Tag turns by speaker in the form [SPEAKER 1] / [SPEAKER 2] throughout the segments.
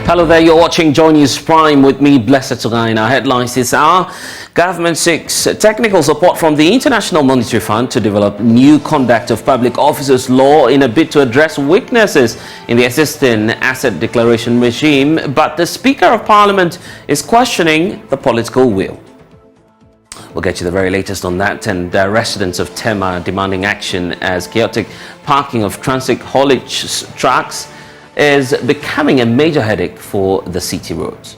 [SPEAKER 1] Hello there, you're watching Joy News Prime with me, Blessed Tugain. Our headlines this hour: government seeks technical support from the International Monetary Fund to develop new conduct of public officers law in a bid to address weaknesses in the existing asset declaration regime. But the Speaker of Parliament is questioning the political will. We'll get you the very latest on that, and residents of Tema are demanding action as chaotic parking of transit haulage trucks is becoming a major headache for the city roads.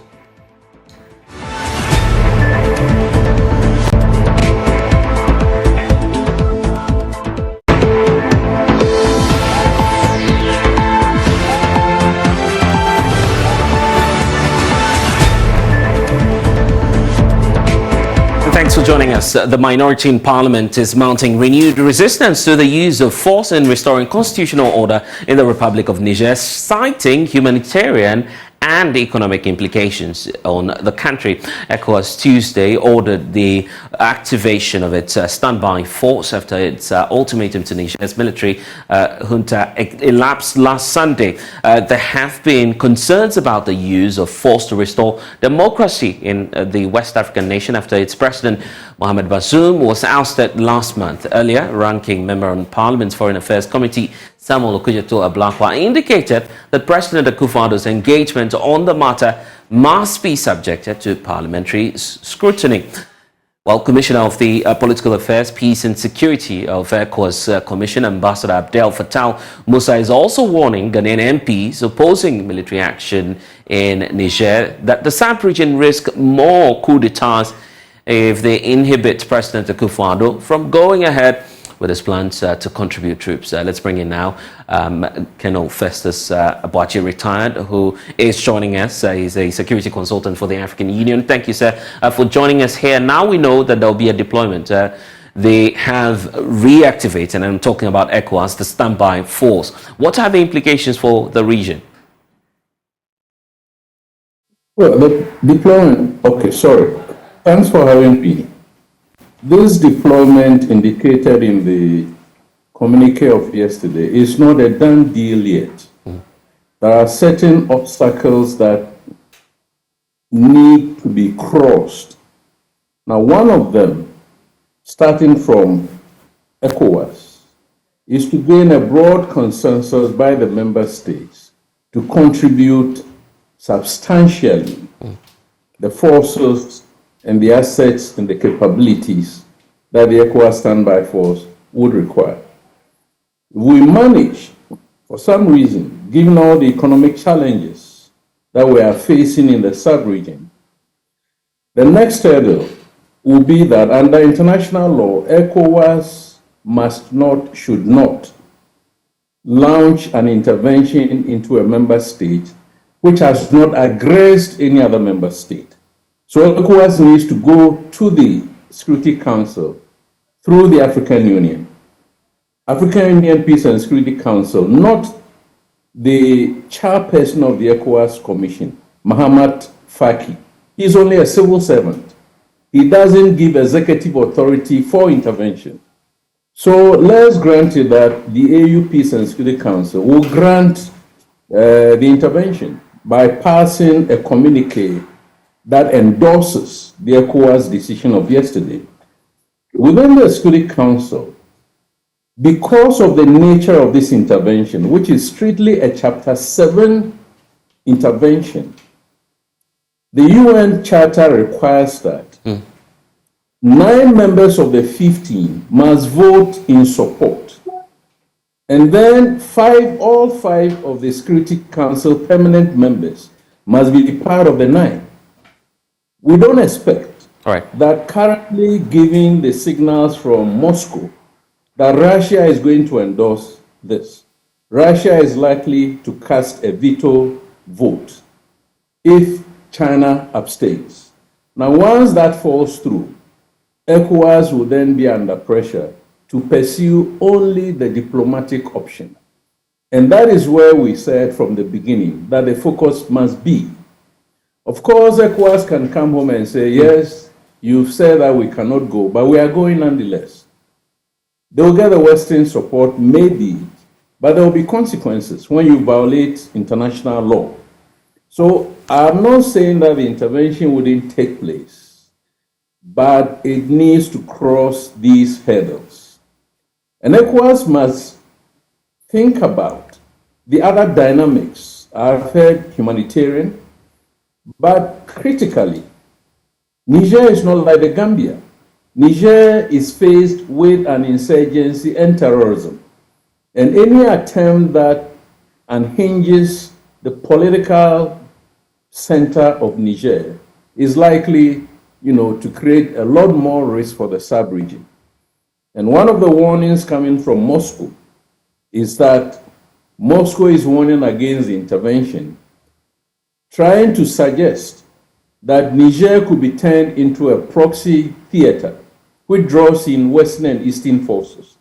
[SPEAKER 1] Thanks for joining us. The minority in Parliament is mounting renewed resistance to the use of force in restoring constitutional order in the Republic of Niger, citing humanitarian and economic implications on the country. ECOWAS Tuesday ordered the activation of its standby force after its ultimatum to Niger's military junta elapsed last Sunday. There have been concerns about the use of force to restore democracy in the West African nation after its president Mohamed Bazoum was ousted last month. Earlier, ranking member on Parliament's Foreign Affairs Committee Samuel Okujeto-Ablakwa indicated that President Akufo-Addo's engagement on the matter must be subjected to parliamentary scrutiny. While Commissioner of the Political Affairs, Peace and Security of ECOWAS Commission, Ambassador Abdel Fattah Musa, is also warning Ghanaian MPs opposing military action in Niger that the sub-region risks more coups d'etats if they inhibit President Akufo-Addo from going ahead with his plans to contribute troops. Let's bring in now Colonel Festus Abuachi, retired, who is joining us. He's a security consultant for the African Union. Thank you, sir, for joining us here. Now we know that there will be a deployment. They have reactivated, and I'm talking about ECOWAS, the standby force. What are the implications for the region?
[SPEAKER 2] Well, the deployment, okay, sorry. Thanks for having me. This deployment indicated in the communique of yesterday is not a done deal yet. There are certain obstacles that need to be crossed. Now, one of them, starting from ECOWAS, is to gain a broad consensus by the member states to contribute substantially the forces and the assets and the capabilities that the ECOWAS standby force would require. We manage, for some reason, given all the economic challenges that we are facing in the sub-region, the next hurdle will be that under international law, ECOWAS must not, should not, launch an intervention into a member state which has not aggressed any other member state. So ECOWAS needs to go to the Security Council through the African Union. African Union Peace and Security Council, not the chairperson of the ECOWAS Commission, Mahamat Faki. He's only a civil servant. He doesn't give executive authority for intervention. So let's grant it that the AU Peace and Security Council will grant the intervention by passing a communique that endorses the ECOWAS decision of yesterday. Within the Security Council, because of the nature of this intervention, which is strictly a Chapter 7 intervention, the UN Charter requires that 9 members of the 15 must vote in support. And then all five of the Security Council permanent members must be part of the 9. We don't expect that currently, giving the signals from Moscow that Russia is going to endorse this, Russia is likely to cast a veto vote if China abstains. Now, once that falls through, ECOWAS will then be under pressure to pursue only the diplomatic option. And that is where we said from the beginning that the focus must be. Of course, ECOWAS can come home and say, yes, you've said that we cannot go, but we are going nonetheless. They will get the Western support, maybe, but there will be consequences when you violate international law. So I'm not saying that the intervention wouldn't take place, but it needs to cross these hurdles. And ECOWAS must think about the other dynamics. I've heard humanitarian, but critically, Niger is not like the Gambia. Niger is faced with an insurgency and terrorism. And any attempt that unhinges the political center of Niger is likely, to create a lot more risk for the sub-region. And one of the warnings coming from Moscow is that Moscow is warning against the intervention, trying to suggest that Niger could be turned into a proxy theater which draws in Western and Eastern forces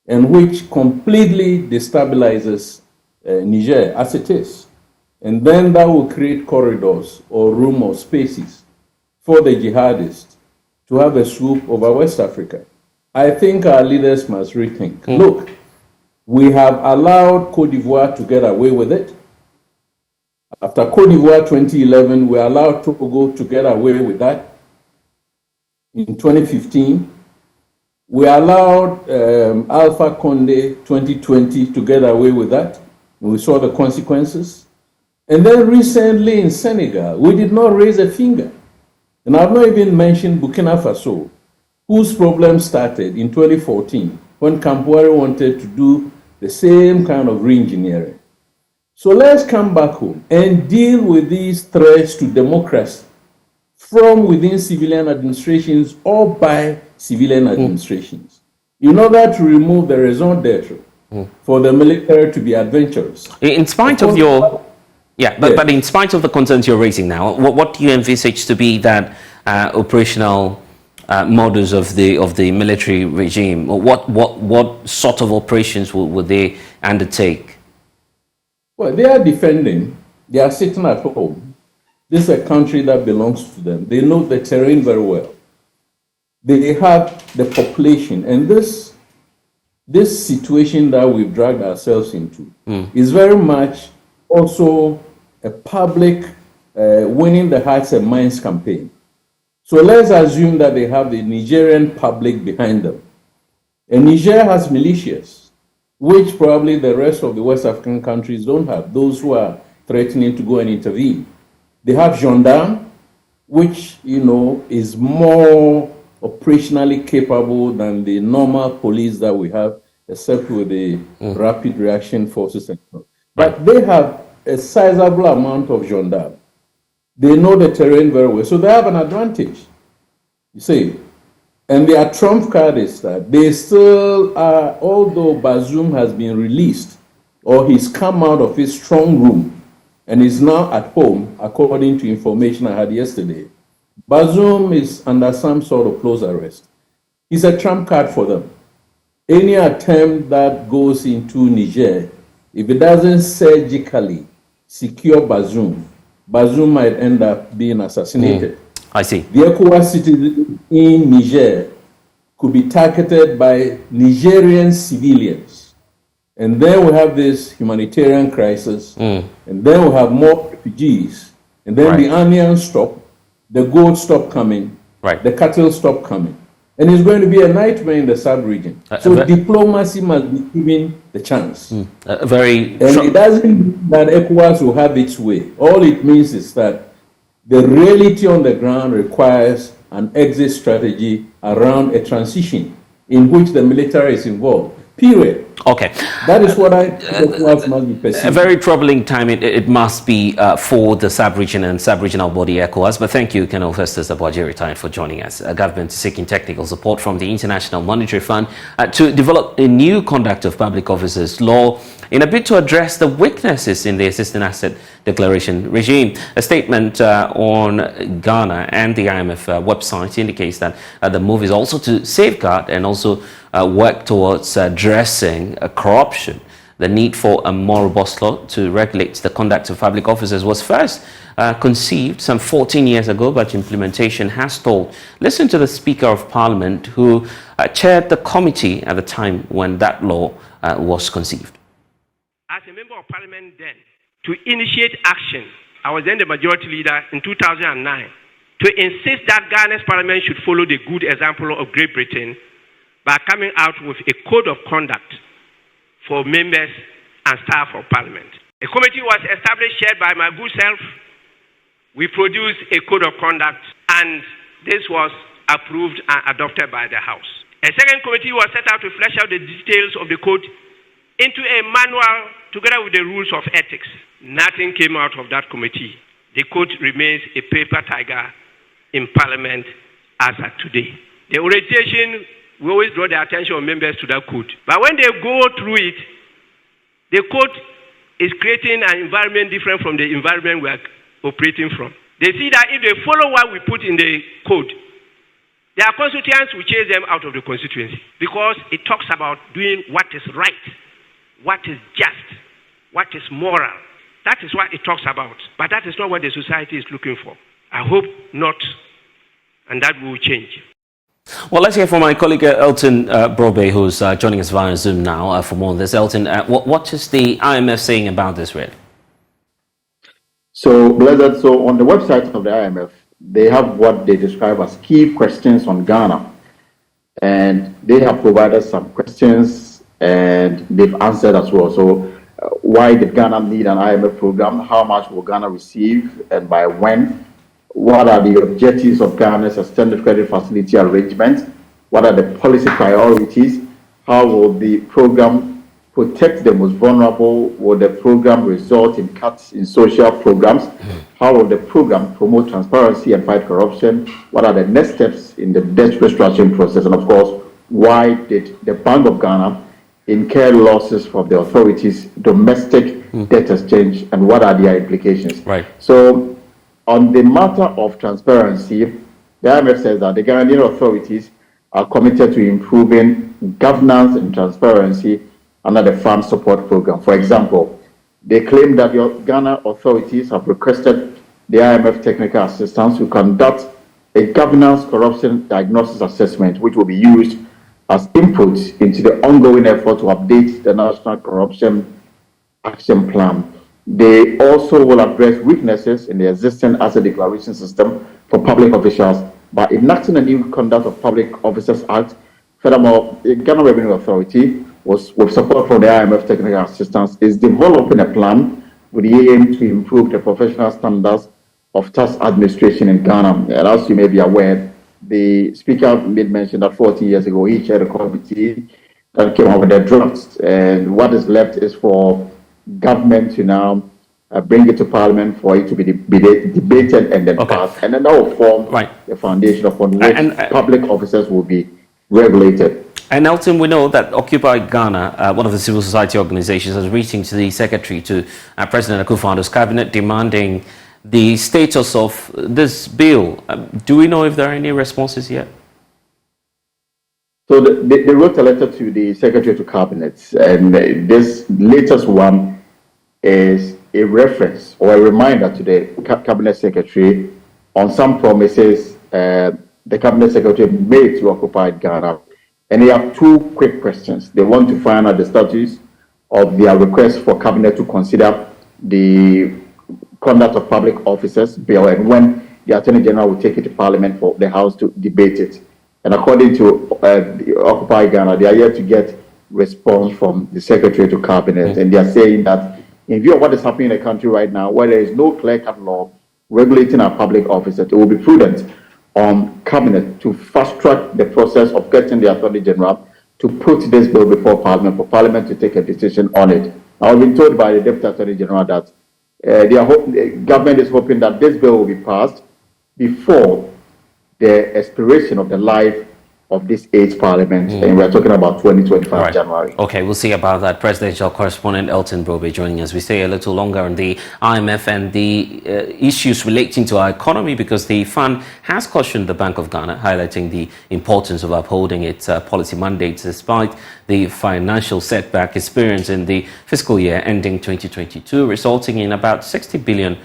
[SPEAKER 2] and which completely destabilizes Niger as it is. And then that will create corridors or room or spaces for the jihadists to have a swoop over West Africa. I think our leaders must rethink. Look, we have allowed Côte d'Ivoire to get away with it. After Côte d'Ivoire 2011, we allowed Togo to get away with that. In 2015, we allowed Alpha Condé 2020 to get away with that. And we saw the consequences. And then recently in Senegal, we did not raise a finger. And I've not even mentioned Burkina Faso, whose problem started in 2014 when Campore wanted to do the same kind of re-engineering. So let's come back home and deal with these threats to democracy from within civilian administrations or by civilian administrations in order to remove the raison d'etre for the military to be adventurous.
[SPEAKER 1] In spite of your... But in spite of the concerns you're raising now, what do you envisage to be that operational modus of the military regime? What sort of operations would they undertake?
[SPEAKER 2] Well, they are defending. They are sitting at home. This is a country that belongs to them. They know the terrain very well. They have the population. And this situation that we've dragged ourselves into is very much also a public winning the hearts and minds campaign. So let's assume that they have the Nigerian public behind them. And Niger has militias, which probably the rest of the West African countries don't have, those who are threatening to go and intervene. They have gendarmes, which, is more operationally capable than the normal police that we have, except with the rapid reaction forces. But they have a sizable amount of gendarmes. They know the terrain very well, so they have an advantage, you see. And their trump card is that they still are, although Bazoum has been released, or he's come out of his strong room, and is now at home, according to information I had yesterday, Bazoum is under some sort of close arrest. It's a trump card for them. Any attempt that goes into Niger, if it doesn't surgically secure Bazoum, Bazoum might end up being assassinated.
[SPEAKER 1] I see.
[SPEAKER 2] The ECOWAS citizens in Niger could be targeted by Nigerian civilians. And then we have this humanitarian crisis, and then we have more refugees, and then the onions stop, the goats stop coming, the cattle stop coming. And it's going to be a nightmare in the sub-region. So diplomacy must be given the chance. And it doesn't mean that ECOWAS will have its way. All it means is that the reality on the ground requires an exit strategy around a transition in which the military is involved. Period.
[SPEAKER 1] Okay.
[SPEAKER 2] That is what ECOWAS must be perceived.
[SPEAKER 1] A very troubling time it must be for the sub-region and sub-regional body ECOWAS. But thank you, Colonel Festus Abuaji, retired, for joining us. Government is seeking technical support from the International Monetary Fund to develop a new conduct of public officers law in a bid to address the weaknesses in the Assistant Asset Declaration regime. A statement on Ghana and the IMF website indicates that the move is also to safeguard and also work towards addressing corruption. The need for a more robust law to regulate the conduct of public officers was first conceived some 14 years ago, but implementation has stalled. Listen to the Speaker of Parliament, who chaired the committee at the time when that law was conceived.
[SPEAKER 3] As a member of Parliament then, to initiate action I was then the majority leader in 2009, to insist that Ghana's parliament should follow the good example of Great Britain by coming out with a code of conduct for members and staff of parliament. A committee was established, chaired by my good self. We produced a code of conduct, and this was approved and adopted by the House. A second committee was set out to flesh out the details of the code into a manual together with the rules of ethics. Nothing came out of that committee. The code remains a paper tiger in Parliament as at today. The orientation, we always draw the attention of members to that code. But when they go through it, the code is creating an environment different from the environment we are operating from. They see that if they follow what we put in the code, their constituents will chase them out of the constituency because it talks about doing what is right, what is just, what is moral. That is what it talks about. But that is not what the society is looking for. I hope not, and that will change.
[SPEAKER 1] Well, let's hear from my colleague Elton Brobe, who's joining us via Zoom now for more on this. Elton, what is the IMF saying about this, really?
[SPEAKER 4] So, Blessed, so on the website of the IMF, they have what they describe as key questions on Ghana. And they have provided some questions and they've answered as well. So, why did Ghana need an IMF program? How much will Ghana receive and by when? What are the objectives of Ghana's extended credit facility arrangement? What are the policy priorities? How will the program protect the most vulnerable? Will the program result in cuts in social programs? How will the program promote transparency and fight corruption? What are the next steps in the debt restructuring process? And of course, why did the Bank of Ghana incur losses from the authorities' domestic debt exchange, and what are their implications?
[SPEAKER 1] Right.
[SPEAKER 4] So, on the matter of transparency, the IMF says that the Ghanaian authorities are committed to improving governance and transparency under the Fund Support Program. For example, they claim that the Ghana authorities have requested the IMF technical assistance to conduct a governance corruption diagnosis assessment, which will be used as input into the ongoing effort to update the National Corruption Action Plan. They also will address weaknesses in the existing asset declaration system for public officials by enacting a new Conduct of Public Officers Act. Furthermore, the Ghana Revenue Authority, with support from the IMF technical assistance, is developing a plan with the aim to improve the professional standards of tax administration in Ghana. And as you may be aware, the Speaker made mention that 14 years ago he chaired a committee that came up with a draft, and what is left is for government to now bring it to Parliament for it to be debated and then passed, and then that will form the foundation upon which public officers will be regulated.
[SPEAKER 1] And Elton, we know that Occupy Ghana, one of the civil society organizations, is reaching to the Secretary to President Akufo-Addo's cabinet demanding the status of this bill. Do we know if there are any responses yet?
[SPEAKER 4] So they wrote a letter to the Secretary to Cabinet, and this latest one is a reference or a reminder to the Cabinet Secretary on some promises the Cabinet Secretary made to Occupy Ghana. And they have two quick questions. They want to find out the status of their request for Cabinet to consider the Conduct of Public Officers bill and when the Attorney General will take it to Parliament for the House to debate it. And according to Occupy Ghana, they are yet to get response from the Secretary to Cabinet. And they are saying that in view of what is happening in the country right now, where there is no clear-cut law regulating our public officers, it will be prudent on Cabinet to fast-track the process of getting the Attorney General to put this bill before Parliament, for Parliament to take a decision on it. I've been told by the Deputy Attorney General that the government is hoping that this bill will be passed before the expiration of the life of this 8th Parliament, and we're talking about 2025 January.
[SPEAKER 1] Okay, we'll see about that. Presidential correspondent Elton Brobe joining us. We stay a little longer on the IMF and the issues relating to our economy, because the fund has cautioned the Bank of Ghana, highlighting the importance of upholding its policy mandates despite the financial setback experienced in the fiscal year ending 2022, resulting in about 60 billion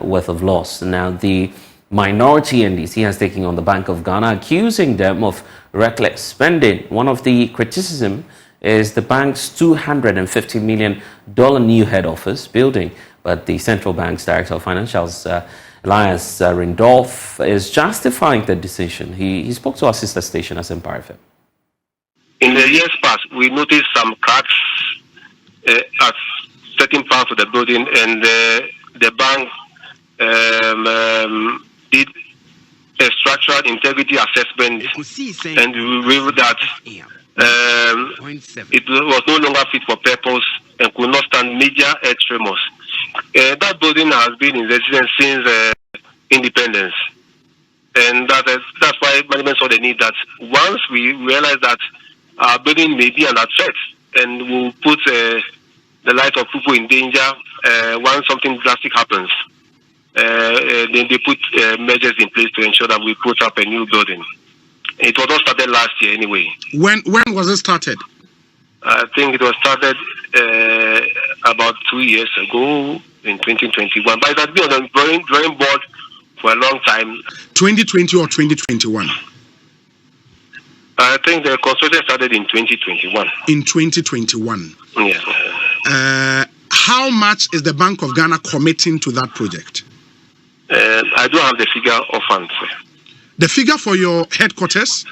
[SPEAKER 1] worth of loss. Now, the minority NDC has taken on the Bank of Ghana, accusing them of reckless spending. One of the criticism is the bank's $250 million new head office building, But the central bank's director of financials, Elias Rindolph, is justifying the decision. He spoke to our sister station as Empire FM.
[SPEAKER 5] In the years past, we noticed some cracks at certain parts of the building, and the bank did a structural integrity assessment, and we revealed that it was no longer fit for purpose and could not stand major earth tremors. That building has been in existence since independence, and that's why management saw the need that once we realize that our building may be under threat and will put the lives of people in danger once something drastic happens, then they put measures in place to ensure that we put up a new building. It was all started last year anyway. When
[SPEAKER 6] was it started?
[SPEAKER 5] I think it was started about 2 years ago in 2021. But it has been on the drawing board for a long time.
[SPEAKER 6] 2020 or 2021?
[SPEAKER 5] I think the construction started in 2021.
[SPEAKER 6] In 2021?
[SPEAKER 5] Yes.
[SPEAKER 6] How much is the Bank of Ghana committing to that project?
[SPEAKER 5] I don't have the figure offhand, sir.
[SPEAKER 6] The figure for your headquarters?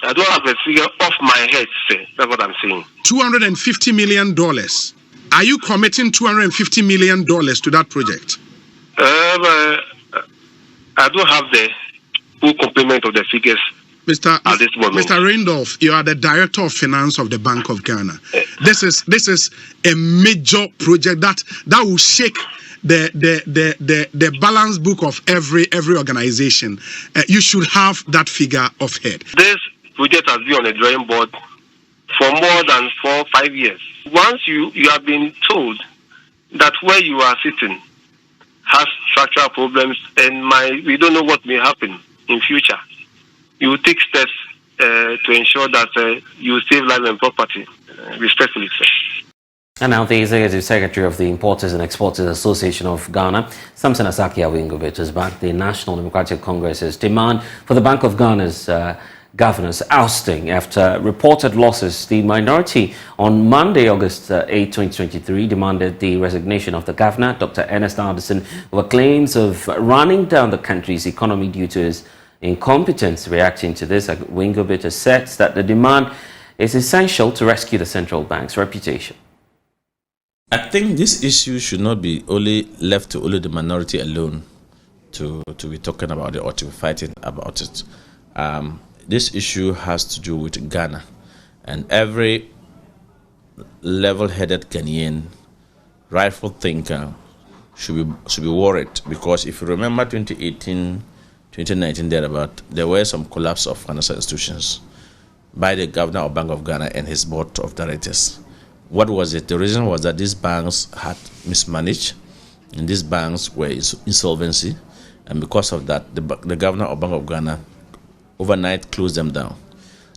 [SPEAKER 5] I don't have the figure off my head, sir. That's what I'm saying.
[SPEAKER 6] $250 million. Are you committing $250 million to that project?
[SPEAKER 5] I don't have the full complement of the figures.
[SPEAKER 6] Mr.
[SPEAKER 5] Rindolph,
[SPEAKER 6] you are the Director of Finance of the Bank of Ghana. This is a major project that will shake the balance book of every organization. You should have that figure of head.
[SPEAKER 5] This project has been on the drawing board for more than 4 or 5 years. Once you have been told that where you are sitting has structural problems and we don't know what may happen in future, you will take steps to ensure that you save life and property. Respectfully, sir.
[SPEAKER 1] And now the Executive Secretary of the Importers and Exporters Association of Ghana, Samson Asaki Awingobit, has backed the National Democratic Congress's demand for the Bank of Ghana's governor's ousting after reported losses. The minority on Monday, August 8, 2023, demanded the resignation of the governor, Dr. Ernest Anderson, over claims of running down the country's economy due to his incompetence. Reacting to this, Wingobit asserts that the demand is essential to rescue the central bank's reputation.
[SPEAKER 7] I think this issue should not be only left to only the minority alone to be talking about it or to be fighting about it. This issue has to do with Ghana, and every level-headed Ghanaian, rightful thinker should be worried, because if you remember 2018, 2019 thereabout, there were some collapse of financial institutions by the governor of Bank of Ghana and his board of directors. What was it? The reason was that these banks had mismanaged, and these banks were in insolvency, and because of that, the governor of Bank of Ghana overnight closed them down.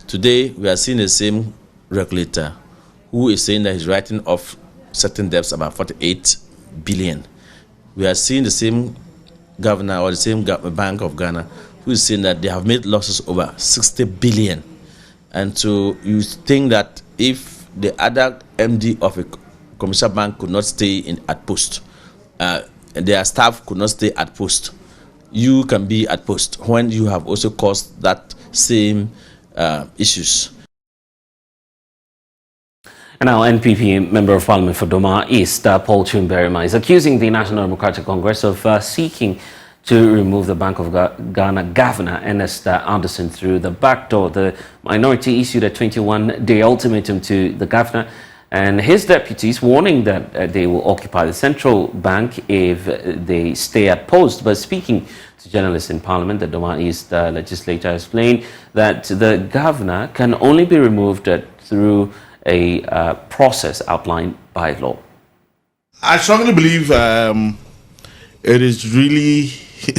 [SPEAKER 7] Today, we are seeing the same regulator who is saying that he's writing off certain debts about 48 billion. We are seeing the same governor or the same Bank of Ghana who is saying that they have made losses over 60 billion. And so you think that if the other MD of a commercial bank could not stay at post, and their staff could not stay at post, you can be at post when you have also caused that same issues.
[SPEAKER 1] And now NPP Member of Parliament for Doma East, Paul Chumberima, is accusing the National Democratic Congress of seeking to remove the Bank of Ghana governor, Ernest Anderson, through the back door. The minority issued a 21-day ultimatum to the governor and his deputies, warning that they will occupy the central bank if they stay at post. But speaking to journalists in Parliament, the Doma East legislator explained that the governor can only be removed through a process outlined by law.
[SPEAKER 8] I strongly believe it is really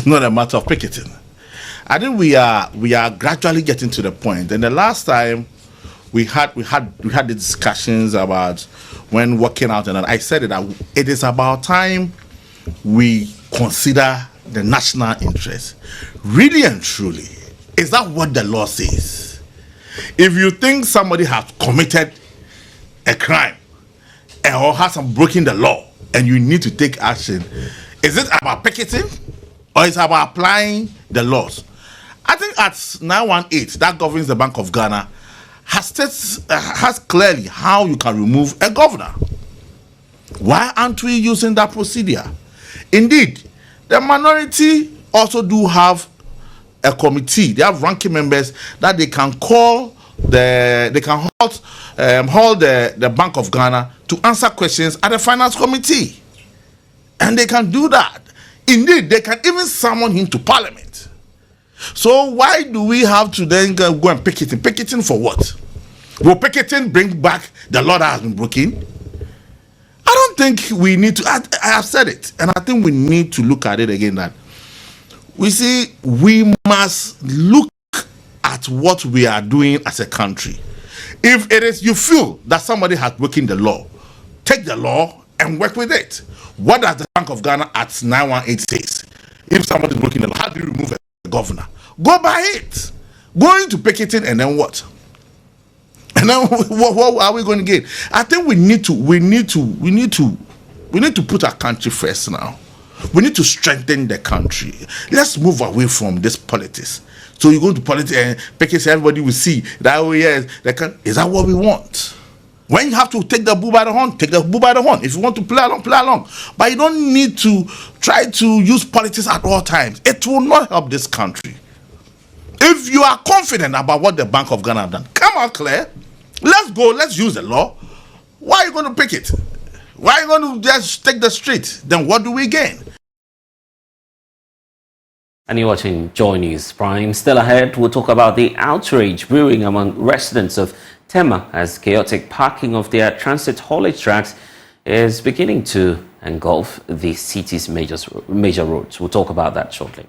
[SPEAKER 8] not a matter of picketing. I think we are gradually getting to the point. And the last time we had the discussions about when working out, and I said that it is about time we consider the national interest. Really and truly, is that what the law says? If you think somebody has committed a crime or has broken the law, and you need to take action, is it about picketing or is it about applying the laws? I think at 918 that governs the Bank of Ghana has clearly how you can remove a governor. Why aren't we using that procedure? Indeed, the minority also do have a committee. They have ranking members that they can call hold the Bank of Ghana to answer questions at the finance committee, and they can do that. Indeed, they can even summon him to parliament. So why do we have to then go and picketing? Picketing for what? Will picketing bring back the law that has been broken? I don't think we need to. I have said it, and I think we need to look at it again. That we must look at what we are doing as a country. If it is you feel that somebody has broken the law, take the law and work with it. What does the Bank of Ghana at 918 says? If somebody is breaking the law, how do you remove a governor? Go by it. Go into picketing and then what? And then what are we going to get? I think we need to put our country first now. We need to strengthen the country. Let's move away from this politics. So you go to politics and picket, everybody will see that, oh yes, is that what we want? When you have to take the bull by the horn, take the bull by the horn. If you want to play along, play along. But you don't need to try to use politics at all times. It will not help this country. If you are confident about what the Bank of Ghana have done, come on, Claire. Let's go. Let's use the law. Why are you going to pick it? Why are you going to just take the street? Then what do we gain?
[SPEAKER 1] And you're watching Joy News Prime. Still ahead, we'll talk about the outrage brewing among residents of Tema as chaotic parking of their transit haulage tracks is beginning to engulf the city's major roads. We'll talk about that shortly.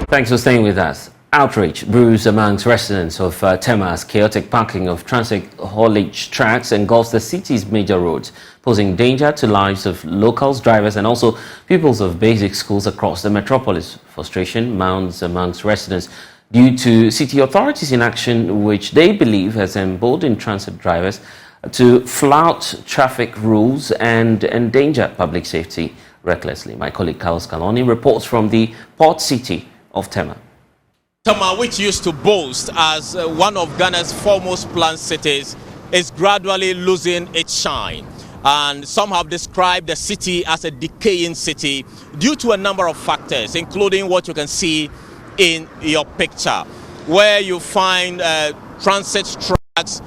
[SPEAKER 1] Thanks for staying with us. Outrage brews amongst residents of Tema's chaotic parking of transit haulage tracks engulfs the city's major roads, posing danger to lives of locals, drivers, and also pupils of basic schools across the metropolis. Frustration mounts amongst residents due to city authorities' inaction, which they believe has emboldened transit drivers to flout traffic rules and endanger public safety recklessly. My colleague Carlos Caloni reports from the port city of Tema.
[SPEAKER 9] Tema, which used to boast as one of Ghana's foremost planned cities, is gradually losing its shine. And some have described the city as a decaying city due to a number of factors, including what you can see in your picture, where you find transit trucks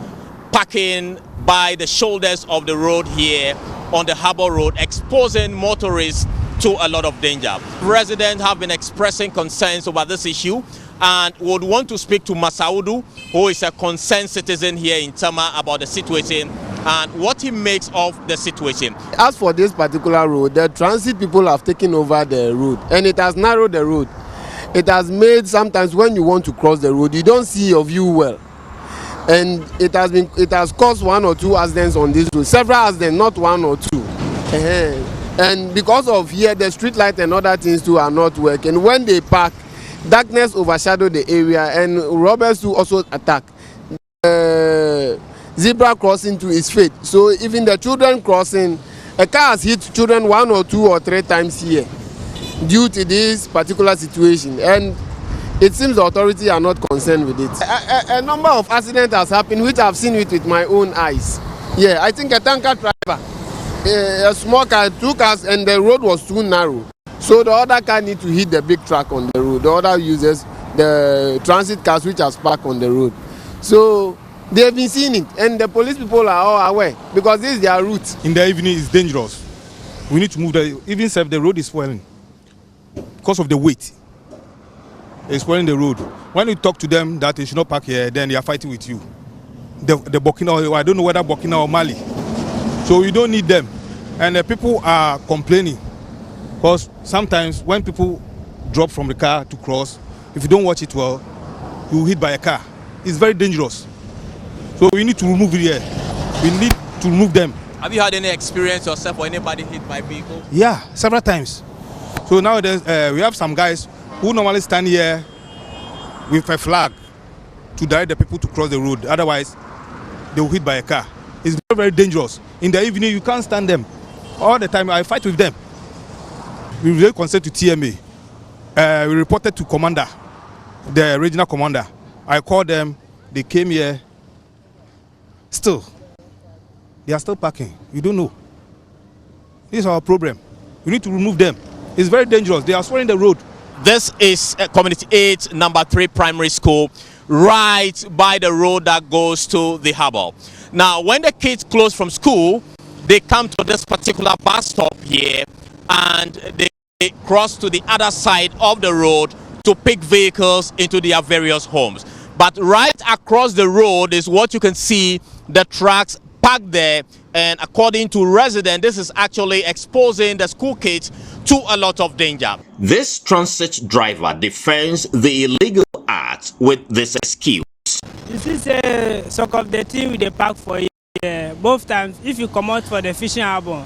[SPEAKER 9] parking by the shoulders of the road here on the Harbour Road, exposing motorists to a lot of danger. Residents have been expressing concerns over this issue and would want to speak to Masaudu, who is a concerned citizen here in Tema, about the situation and what he makes of the situation.
[SPEAKER 10] As for this particular road, the transit people have taken over the road and it has narrowed the road. It has made sometimes when you want to cross the road, you don't see your view well. And it has caused one or two accidents on this road, several accidents, not one or two. And because of here, the street light and other things too are not working. When they park, darkness overshadow the area, and robbers too also attack. Zebra crossing too is fate. So even the children crossing, a car has hit children 1 or 2 or 3 times here due to this particular situation. And it seems the authorities are not concerned with it. A number of accidents has happened, which I've seen it with my own eyes. Yeah, I think a tanker driver, a small car, 2 cars, and the road was too narrow. So the other car need to hit the big truck on the road. The other uses the transit cars which are parked on the road. So they have been seeing it, and the police people are all aware because this is their route.
[SPEAKER 11] In the evening, it's dangerous. We need to move even if the road is swelling because of the weight. It's swelling the road. When you talk to them that they should not park here, then they are fighting with you. The Burkina, I don't know whether Burkina or Mali. So you don't need them. And people are complaining because sometimes when people drop from the car to cross, if you don't watch it well, you hit by a car. It's very dangerous. So we need to remove it here. We need to remove them.
[SPEAKER 9] Have you had any experience yourself or anybody hit by vehicle?
[SPEAKER 11] Yeah, several times. So nowadays we have some guys who normally stand here with a flag to direct the people to cross the road. Otherwise, they will hit by a car. It's very, very dangerous. In the evening, you can't stand them. All the time, I fight with them. We really concerned to TMA. We reported to commander, the regional commander. I called them. They came here. Still, they are still parking. You don't know. This is our problem. We need to remove them. It's very dangerous. They are spoiling the road.
[SPEAKER 9] This is Community 8, number 3 primary school, right by the road that goes to the harbor. Now, when the kids close from school, they come to this particular bus stop here and they cross to the other side of the road to pick vehicles into their various homes. But right across the road is what you can see, the trucks parked there, and according to residents, this is actually exposing the school kids to a lot of danger. This transit driver defends the illegal act with this excuse.
[SPEAKER 12] This is a sort of the thing with the park for here. Both times, if you come out for the fishing harbor,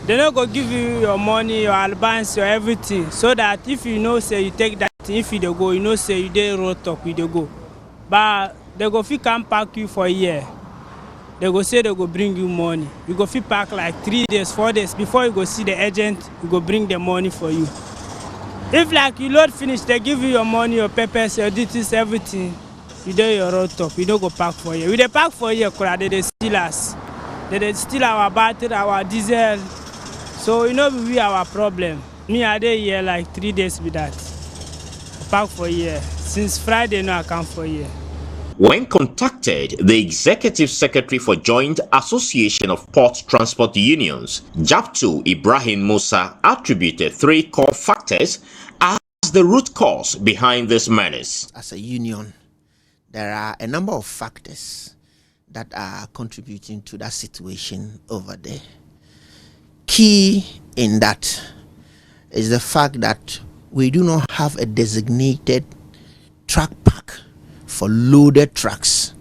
[SPEAKER 12] they not go give you your money, your advance, your everything. So that if you know, say you take that thing, if you don't go, you know, say you dey road talk, you don't go. But they go fit come park you for a year. They go say they go bring you money. You go fit park like 3 days, 4 days before you go see the agent. You go bring the money for you. If like you load finish, they give you your money, your papers, your details, everything. You do your road top. You don't go park for you. We dey park for you, they steal us. They steal our battery, our diesel. So you know we our problem. Me I dey here like 3 days with that. Park for you. Since Friday now I come for you.
[SPEAKER 9] When contacted, the Executive Secretary for Joint Association of Port Transport Unions, Japtu Ibrahim Musa, attributed 3 core factors as the root cause behind this menace.
[SPEAKER 13] As a union, there are a number of factors that are contributing to that situation over there. Key in that is the fact that we do not have a designated truck park for loaded trucks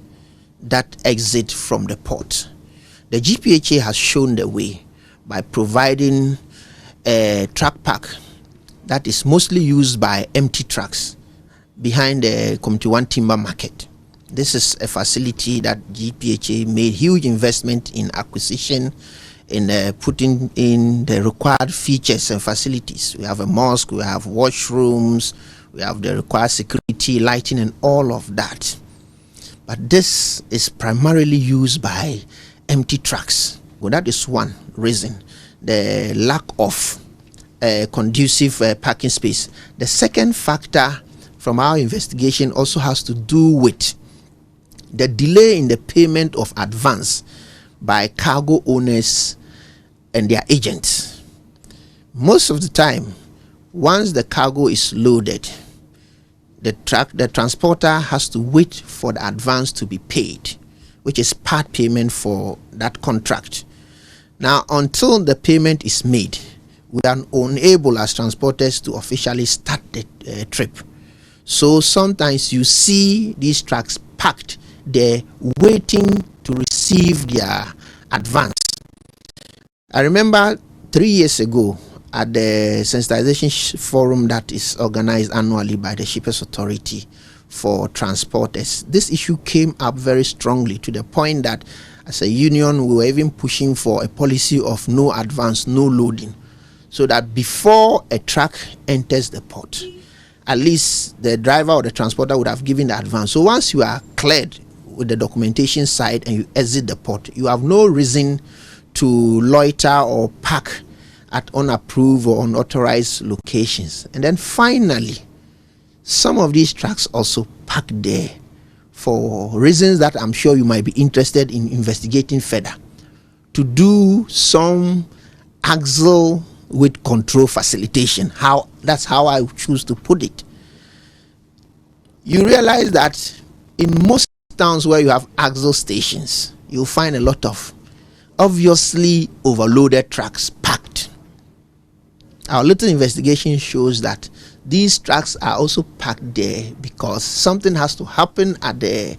[SPEAKER 13] that exit from the port. The GPHA has shown the way by providing a truck park that is mostly used by empty trucks behind the Community 1 timber market. This is a facility that GPHA made huge investment in acquisition, in putting in the required features and facilities. We have a mosque, we have washrooms, we have the required security, lighting, and all of that. But this is primarily used by empty trucks. Well, that is one reason, the lack of conducive parking space. The second factor from our investigation also has to do with the delay in the payment of advance by cargo owners and their agents. Most of the time, once the cargo is loaded, the transporter has to wait for the advance to be paid, which is part payment for that contract. Now, until the payment is made, we are unable as transporters to officially start the trip. So sometimes you see these trucks parked there waiting to receive their advance. I remember 3 years ago, at the sensitization forum that is organized annually by the Shippers Authority for transporters, this issue came up very strongly, to the point that as a union we were even pushing for a policy of no advance, no loading, so that before a truck enters the port, at least the driver or the transporter would have given the advance. So once you are cleared with the documentation side and you exit the port, you have no reason to loiter or park at unapproved or unauthorized locations. And then finally, some of these trucks also park there for reasons that I'm sure you might be interested in investigating further, to do some axle with control facilitation. That's how I choose to put it. You realize that in most towns where you have axle stations, you'll find a lot of obviously overloaded trucks parked. Our little investigation shows that these trucks are also parked there because something has to happen at the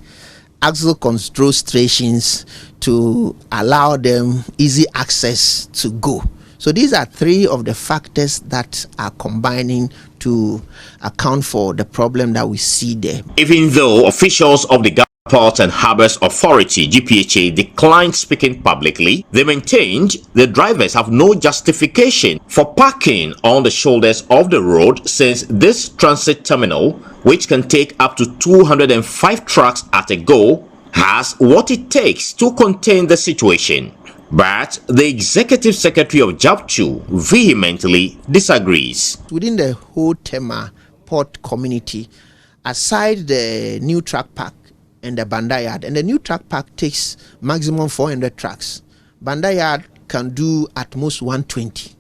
[SPEAKER 13] axle control stations to allow them easy access to go. So these are three of the factors that are combining to account for the problem that we see there.
[SPEAKER 14] Even though officials of the Ports and Harbours Authority (GPHA) declined speaking publicly, they maintained the drivers have no justification for parking on the shoulders of the road, since this transit terminal, which can take up to 205 trucks at a go, has what it takes to contain the situation. But the Executive Secretary of JAPTU vehemently disagrees.
[SPEAKER 13] Within the whole Tema port community, aside the new truck park and the Banda Yard, and the new truck park takes maximum 400 trucks. Banda Yard can do at most 120.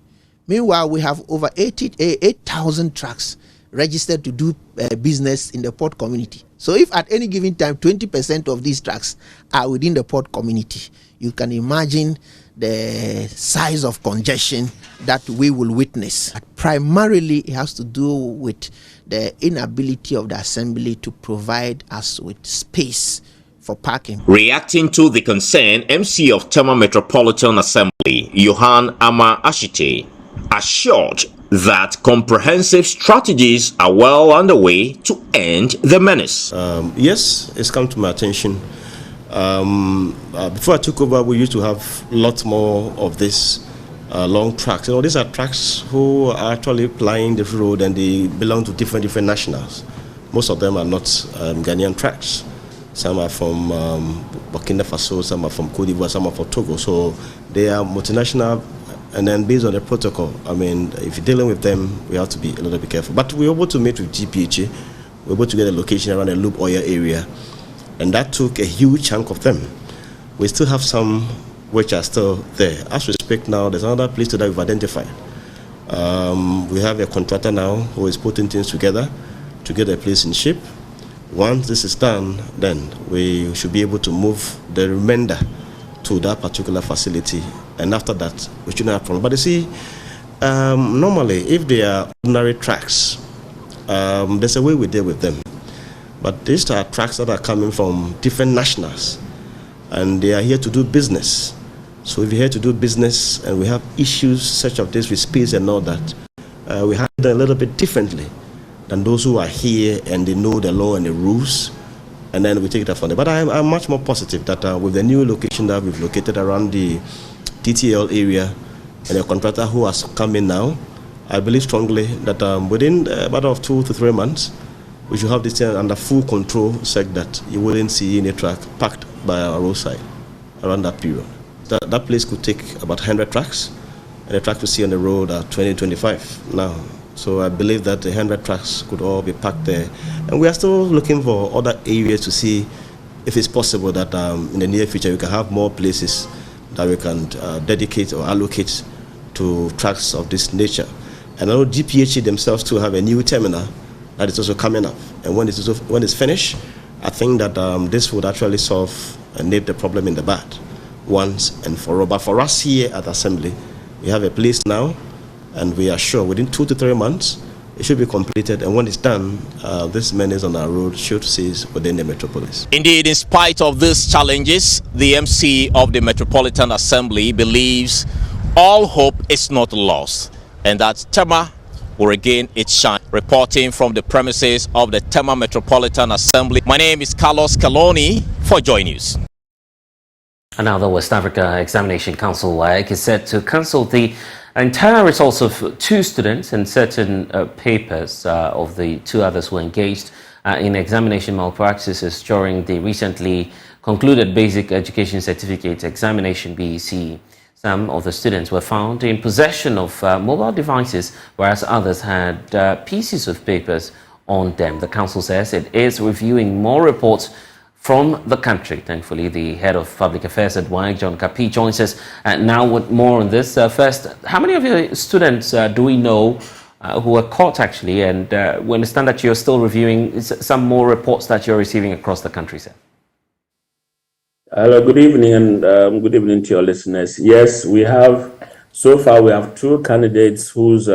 [SPEAKER 13] Meanwhile, we have over 8,000 trucks registered to do business in the port community. So if at any given time 20% of these trucks are within the port community, you can imagine the size of congestion that we will witness. Primarily, it has to do with the inability of the assembly to provide us with space for parking.
[SPEAKER 14] Reacting to the concern, MC of Tema Metropolitan Assembly, Johan Ama Ashite, assured that comprehensive strategies are well underway to end the menace.
[SPEAKER 15] Yes, it's come to my attention. Before I took over, we used to have lots more of this long tracks. You know, these are tracks who are actually plying the road, and they belong to different nationals. Most of them are not Ghanaian tracks. Some are from Burkina Faso, some are from Cote d'Ivoire, some are from Togo. So they are multinational. And then based on the protocol, I mean, if you're dealing with them, we have to be a little bit careful. But we were able to meet with GPHA. We were able to get a location around the Loop Oil area. And that took a huge chunk of them. We still have some which are still there. As we speak now, there's another place that we've identified. We have a contractor now who is putting things together to get a place in shape. Once this is done, then we should be able to move the remainder to that particular facility, and after that we shouldn't have problem. But you see, normally if they are ordinary tracks, there's a way we deal with them. But these are tracks that are coming from different nationals, and they are here to do business. So if you're here to do business and we have issues such as this with space and all that, we handle it a little bit differently than those who are here and they know the law and the rules, and then we take it up from there. But I'm much more positive that with the new location that we've located around the TTL area and the contractor who has come in now, I believe strongly that within about 2 to 3 months, we should have this thing under full control, such that you wouldn't see any truck parked by our roadside around that period. That place could take about 100 trucks, and the trucks we see on the road are 20, 25 now. So I believe that the 100 trucks could all be parked there. And we are still looking for other areas to see if it's possible that in the near future we can have more places that we can dedicate or allocate to trucks of this nature. And I know GPHA themselves too have a new terminal that is also coming up. And when it's finished, I think that this would actually solve and nip the problem in the bud once and for all. But for us here at Assembly, we have a place now, and we are sure within 2 to 3 months it should be completed, and when it's done, this menace on our road should cease within the metropolis.
[SPEAKER 9] Indeed, in spite of these challenges, the MC of the Metropolitan Assembly believes all hope is not lost, and that Tema will regain its shine. Reporting from the premises of the Tema Metropolitan Assembly, my name is Carlos Caloni for Joy News.
[SPEAKER 1] And now the West Africa Examination Council WAEC is set to cancel the entire results of 2 students and certain papers of the 2 others who engaged in examination malpractices during the recently concluded Basic Education Certificate examination (BECE). Some of the students were found in possession of mobile devices, whereas others had pieces of papers on them. The council says it is reviewing more reports from the country. Thankfully, the head of public affairs at WAEC, John Kapi, joins us now with more on this. First, how many of your students do we know who were caught actually? And we understand that you're still reviewing some more reports that you're receiving across the country, sir.
[SPEAKER 16] Hello, good evening, and good evening to your listeners. Yes, we have, so far we have 2 candidates whose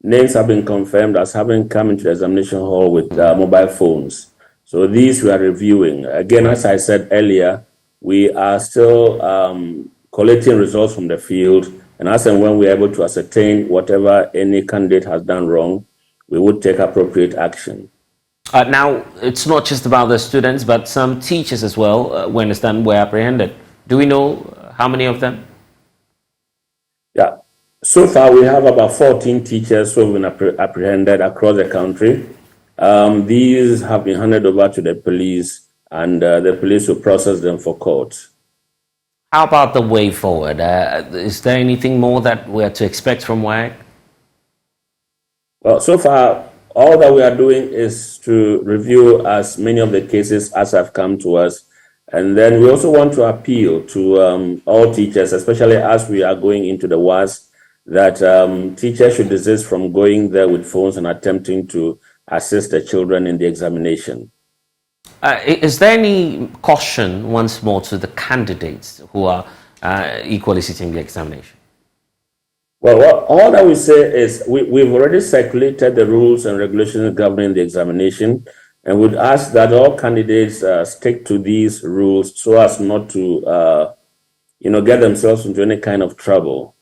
[SPEAKER 16] names have been confirmed as having come into the examination hall with mobile phones. So these we are reviewing. Again, as I said earlier, we are still collecting results from the field, and as and when we are able to ascertain whatever any candidate has done wrong, we would take appropriate action.
[SPEAKER 1] Now, it's not just about the students, but some teachers as well, we understand, were apprehended. Do we know how many of them?
[SPEAKER 16] Yeah. So far, we have about 14 teachers who have been apprehended across the country. These have been handed over to the police, and the police will process them for court.
[SPEAKER 1] How about the way forward? Is there anything more that we are to expect from WAG?
[SPEAKER 16] Well, so far, all that we are doing is to review as many of the cases as have come to us. And then we also want to appeal to all teachers, especially as we are going into the WAS, that teachers should desist from going there with phones and attempting to assist the children in the examination.
[SPEAKER 1] Is there any caution once more to the candidates who are equally sitting the examination?
[SPEAKER 16] Well, all that we say is we've already circulated the rules and regulations governing the examination, and would ask that all candidates stick to these rules so as not to, get themselves into any kind of trouble.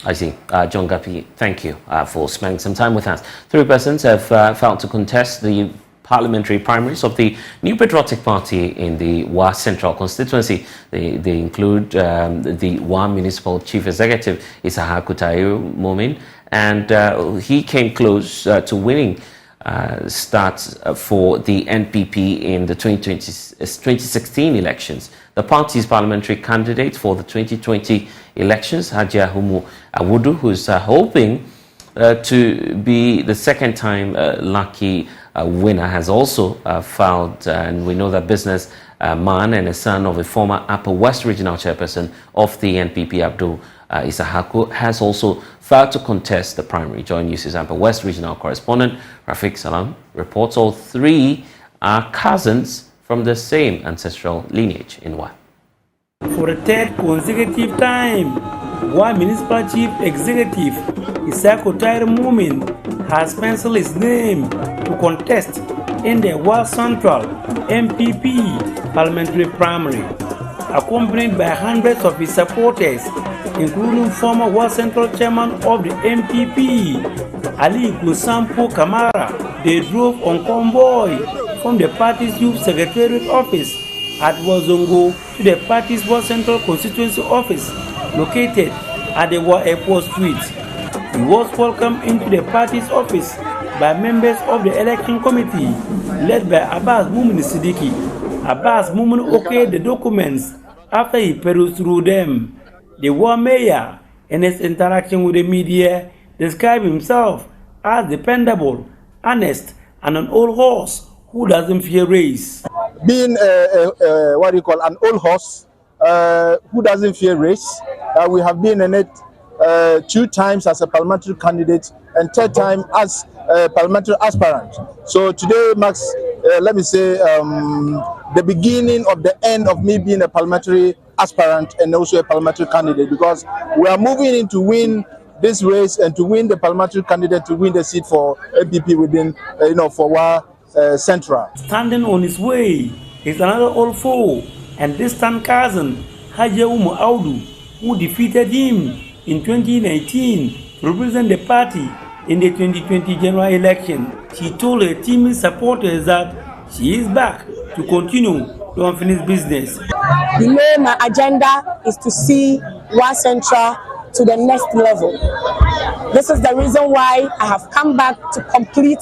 [SPEAKER 1] I see. John Gapi, thank you for spending some time with us. 3 persons have filed to contest the parliamentary primaries of the New Patriotic Party in the Wa Central constituency. They include the Wa Municipal Chief Executive Isaha Kutayu Momin, and he came close to winning starts for the NPP in the 2016 elections. The party's parliamentary candidate for the 2020 elections, Hajia Humu Awudu, who's hoping to be the second time lucky winner, has also filed, and we know that business man and a son of a former Upper West Regional Chairperson of the NPP, Abdul Isahaku, has also filed to contest the primary. Joy News' Upper West Regional Correspondent Rafiq Salam reports all 3 are cousins from the same ancestral lineage in Wa.
[SPEAKER 17] For the 3rd consecutive time, Wa Municipal Chief Executive Isako Tair Mumin has penciled his name to contest in the Wa Central MPP parliamentary primary, accompanied by hundreds of his supporters, including former Wa Central Chairman of the MPP, Ali Gusampo Kamara. They drove on convoy from the party's youth secretariat office at Wazongo to the party's Wa Central constituency office located at the Wa Airport Street. He was welcomed into the party's office by members of the election committee led by Abbas Mumin Siddiqui. Abbas Mumin okayed the documents after he perused through them. The Wa mayor, in his interaction with the media, described himself as dependable, honest, and an old horse who doesn't fear race.
[SPEAKER 18] Being an old horse who doesn't fear race, we have been in it 2 times as a parliamentary candidate and 3rd time as a parliamentary aspirant. So today marks, let me say, the beginning of the end of me being a parliamentary aspirant and also a parliamentary candidate, because we are moving in to win this race and to win the parliamentary candidate to win the seat for MPP within, for Wa Central.
[SPEAKER 17] Standing on his way is another old foe and distant cousin, Hajia Umu Audu, who defeated him in 2019 to represent the party in the 2020 general election. She told her team supporters that she is back to continue the unfinished business.
[SPEAKER 19] The main agenda is to see Wa Central to the next level. This is the reason why I have come back to complete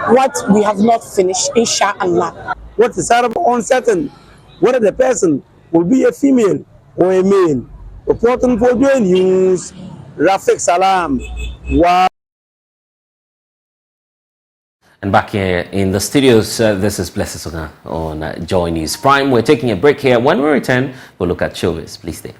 [SPEAKER 19] what we have not finished, inshallah.
[SPEAKER 17] What is uncertain whether the person will be a female or a male. Reporting for Joy News, Rafiq Salam. Wow.
[SPEAKER 1] And back here in the studios, this is Blessed Songa on Joy News Prime. We're taking a break here. When we return, we'll look at showbiz. Please stay.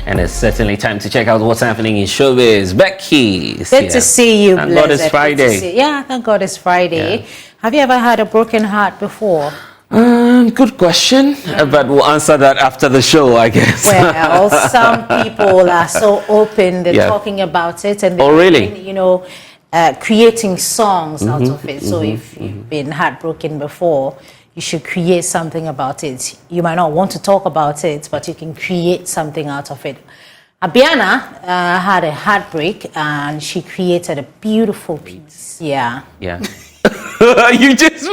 [SPEAKER 1] And it's certainly time to check out what's happening in showbiz. Becky,
[SPEAKER 20] good to see you.
[SPEAKER 1] Thank God it's Friday.
[SPEAKER 20] Yeah, thank God it's Friday. Have you ever had a broken heart before?
[SPEAKER 1] Good question, but we'll answer that after the show, I guess.
[SPEAKER 20] Well, some people are so open, they're talking about it, and they're
[SPEAKER 1] really?
[SPEAKER 20] you know, creating songs out of it. So if you've been heartbroken before, you should create something about it. You might not want to talk about it, but you can create something out of it. Abiana had a heartbreak, and she created a beautiful piece. Yeah.
[SPEAKER 1] you just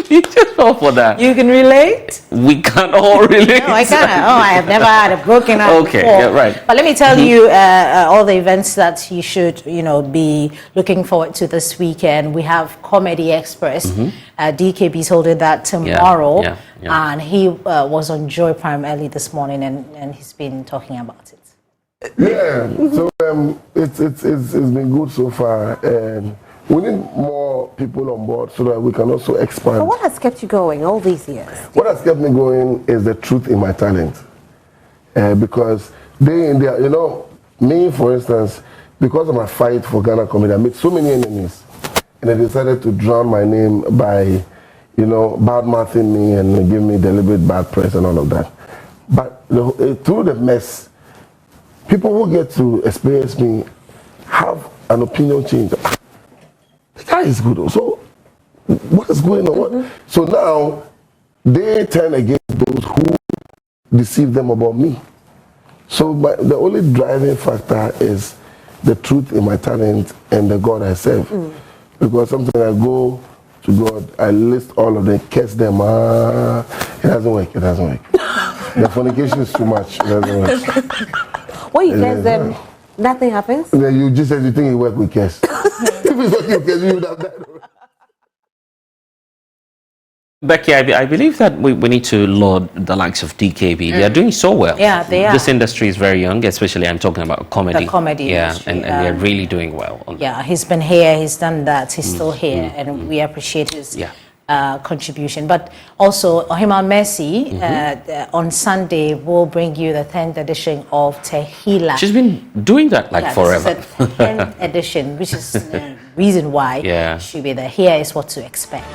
[SPEAKER 1] fall for that.
[SPEAKER 20] You can relate?
[SPEAKER 1] We can't all relate.
[SPEAKER 20] No, I can't. Oh, I have never had a broken heart before.
[SPEAKER 1] Yeah, right.
[SPEAKER 20] But let me tell you all the events that you should, be looking forward to this weekend. We have Comedy Express. DKB is holding that tomorrow. And he was on Joy Prime early this morning, and he's been talking about it.
[SPEAKER 21] Yeah, so it's been good so far, and we need more people on board so that we can also expand.
[SPEAKER 22] So what has kept you going all these years?
[SPEAKER 21] What has kept me going is the truth in my talent, because day in day, me for instance, because of my fight for Ghana comedy, I made so many enemies, and they decided to drown my name by, bad-mouthing me and give me deliberate bad press and all of that. But through the mess, people who get to experience me have an opinion change. The guy is good. So what is going on? So now they turn against those who deceive them about me. So the only driving factor is the truth in my talent and the God I serve. Because sometimes I go to God, I list all of them, curse them. It doesn't work. The fornication is too much. It doesn't work.
[SPEAKER 22] When you curse them, nothing happens?
[SPEAKER 21] Then you just said you think it work with curse. If it's working with curse, you would have died.
[SPEAKER 1] Becky, I believe that we need to laud the likes of DKB. They are doing so well.
[SPEAKER 20] Yeah, they are.
[SPEAKER 1] This industry is very young, especially I'm talking about comedy.
[SPEAKER 20] The comedy
[SPEAKER 1] industry. And they're really doing well.
[SPEAKER 20] He's been here, he's done that, he's still here, and we appreciate his contribution. But also, Ohima Mercy, on Sunday, will bring you the 10th edition of Tehila.
[SPEAKER 1] She's been doing that forever.
[SPEAKER 20] This is the 10th edition, which is the reason why she'll be there. Here is what to expect.